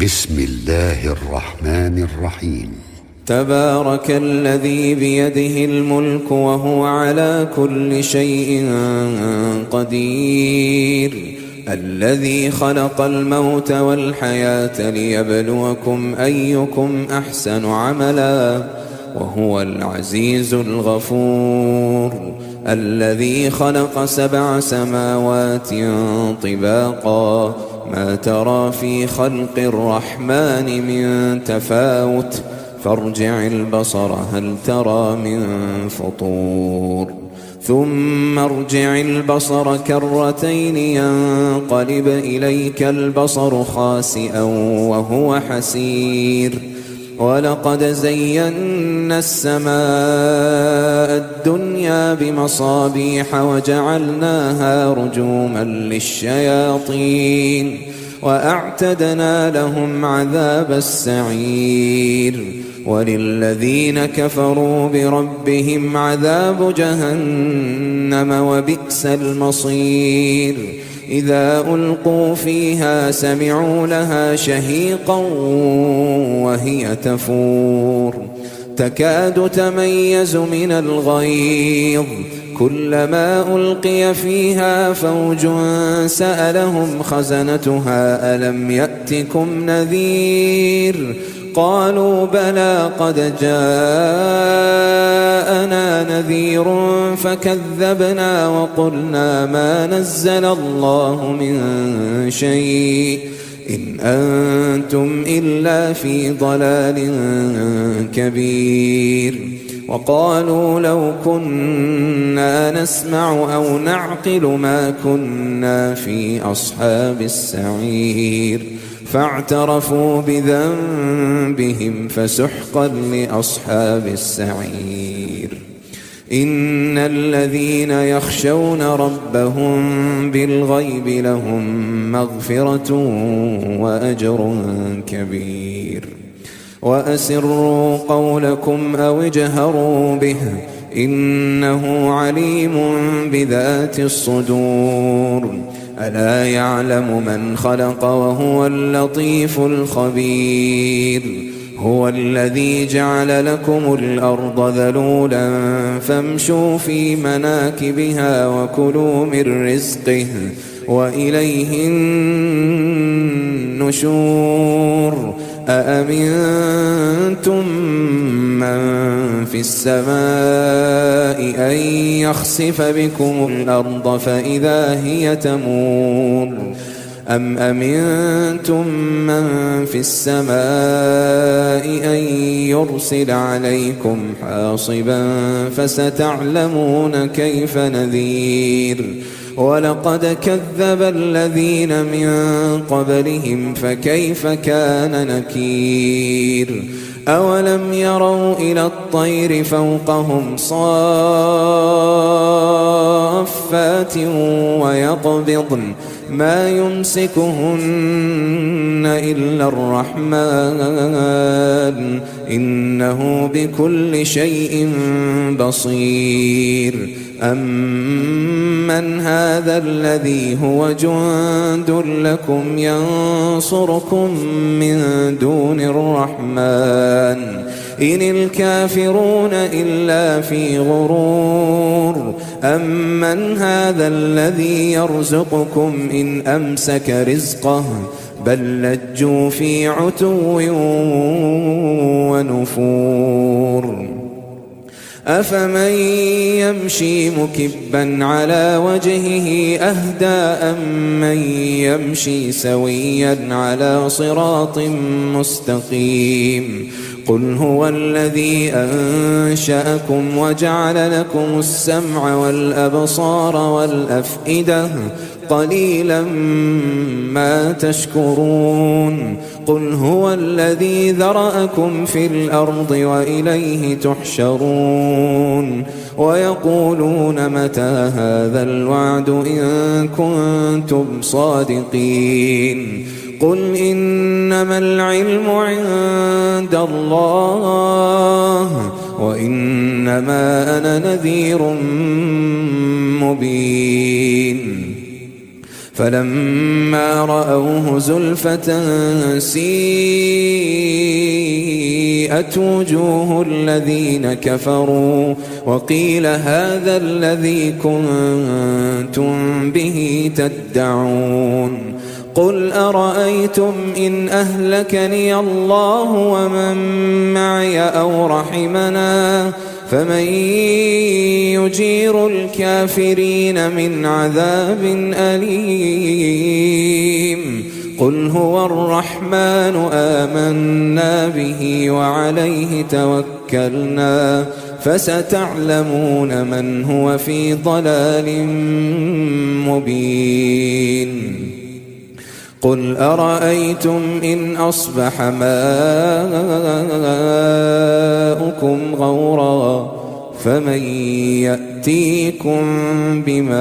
بسم الله الرحمن الرحيم. تبارك الذي بيده الملك وهو على كل شيء قدير، الذي خلق الموت والحياة ليبلوكم أيكم أحسن عملا وهو العزيز الغفور، الذي خلق 7 سماوات طباقا ما ترى في خلق الرحمن من تفاوت فارجع البصر هل ترى من فطور ثم ارجع البصر كرتين ينقلب إليك البصر خاسئا وهو حسير، ولقد زينا السماء الدنيا بمصابيح وجعلناها رجوما للشياطين وأعتدنا لهم عذاب السعير، وللذين كفروا بربهم عذاب جهنم وبئس المصير، إذا ألقوا فيها سمعوا لها شهيقا وهي تفور تكاد تميز من الغيظ، كلما ألقي فيها فوج سألهم خزنتها ألم يأتكم نذير، قالوا بلى قد جاءنا نذير فكذبنا وقلنا ما نزل الله من شيء إن أنتم إلا في ضلال كبير، وقالوا لو كنا نسمع أو نعقل ما كنا في أصحاب السعير، فاعترفوا بذنبهم فسحقا لأصحاب السعير. إن الذين يخشون ربهم بالغيب لهم مغفرة وأجر كبير، وأسروا قولكم أو اجهروا به إنه عليم بذات الصدور، ألا يعلم من خلق وهو اللطيف الخبير، هو الذي جعل لكم الأرض ذلولا فامشوا في مناكبها وكلوا من رزقه وإليه النشور، أأمنتم من في السماء أن يخسف بكم الأرض فإذا هي تمور، أم أمنتم من في السماء أن يرسل عليكم حاصبا فستعلمون كيف نذير، ولقد كذب الذين من قبلهم فكيف كان نكير، أولم يروا إلى الطير فوقهم صافات ويقبضن ما يمسكهن إلا الرحمن إنه بكل شيء بصير، أمن هذا الذي هو جند لكم ينصركم من دون الرحمن إن الكافرون إلا في غرور، أمن هذا الذي يرزقكم إن أمسك رزقه بل لجوا في عتو ونفور، أفمن يمشي مكبا على وجهه أهدى أمن يمشي سويا على صراط مستقيم، قل هو الذي أنشأكم وجعل لكم السمع والأبصار والأفئدة قليلا ما تشكرون، قل هو الذي ذرأكم في الأرض وإليه تحشرون، ويقولون متى هذا الوعد إن كنتم صادقين، قل إنما العلم عند الله وإنما أنا نذير مبين، فلما رأوه زلفة سيئت وجوه الذين كفروا وقيل هذا الذي كنتم به تدعون قل أرأيتم إن أهلكني الله ومن معي أو رحمنا فمن يجير الكافرين من عذاب أليم قل هو الرحمن آمنا به وعليه توكلنا فستعلمون من هو في ضلال مبين قل أرأيتم إن أصبح ماؤكم غورا فمن يأتيكم بماء